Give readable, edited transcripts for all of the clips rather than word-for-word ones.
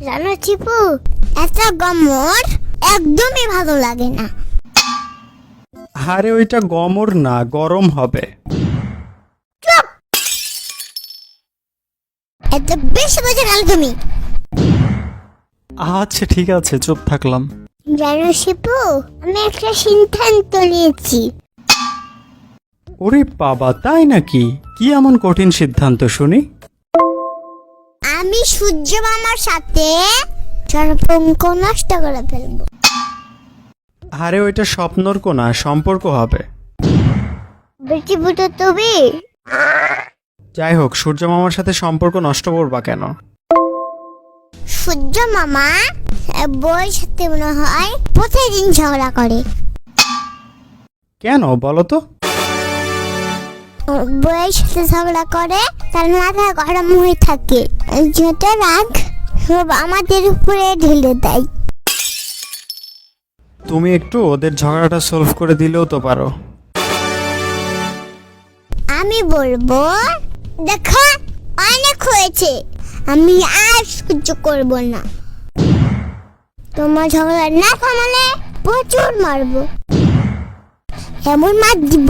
জানো চিপু, এত গমর একদমই ভালো লাগে না। আরে ওইটা গমর না, গরম হবে। চুপ! এত বেশি বোঝে গেল তুমি। আচ্ছা ঠিক আছে, চুপ থাকলাম। জানো শিপু, আমি একটা সিদ্ধান্ত নিয়েছি। ওরে বাবা, তাই নাকি? কি এমন কঠিন সিদ্ধান্ত শুনি? আমি সূর্য মামার সাথে সম্পর্ক নষ্ট করে ফেলবো। আরে ওইটা স্বপ্নর কোনা, সম্পর্ক হবে। বেশি বুঝো তুমি। যাই হোক, সূর্য মামার সাথে সম্পর্ক নষ্ট করবা কেন? সূর্য মামা বউয়ের সাথে মনে হয় প্রতিদিন ঝগড়া করে। কেন বলো তো? বউয়ের সাথে ঝগড়া করে, তার মাথা গরম হয়ে থাকে, যত রাগ সব আমাদের উপরে ঢেলে দেয়। তুমি একটু ওদের ঝগড়াটা সলভ করে দিলেও তো পারো। আমি বলবো, দেখো অনেক হয়েছে, আমি আর সহ্য করব না। তোমার ঝগড়া না থামালে প্রচুর মারবো, এমন মার দিব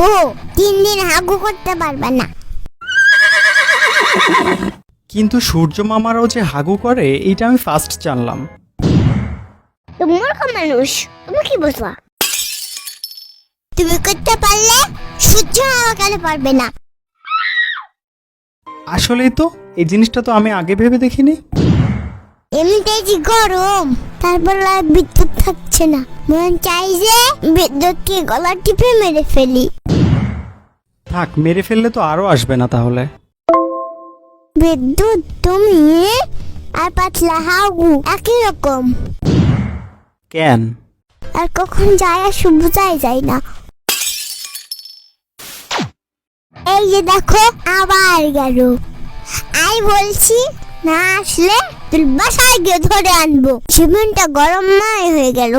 3 দিন হাগু করতে পারবে না। কিন্তু সূর্য মামারাও যে হাগু করে, এইটা আমি ফার্স্ট জানলাম। তুমি মূর্খ মানুষ, তুমি কি বুঝবা? তুমি করতে পারলে সূর্য মামা কেন পারবে না? আসলেই তো, এই জিনিসটা তো আমি আগে ভেবে দেখিনি। এমনিতেই যে গরম, তারপর আর বিদ্যুৎ থাকছে না, মন চাই যে বিদ্যুৎকে গলা টিপে মেরে ফেলি। থাক, মেরে ফেললে তো আরো আসবে না তাহলে। বিদ্যুৎ তুমি আর পাতলা হাগু একই রকম, কেন? আর কখন যায় আর বোঝাই যায় না। এই যে দেখো আবার গেল। আই বলছি না আসলে তুই বাসায় গিয়ে ধরে আনবো। জীবনটা গরম হয়ে গেল।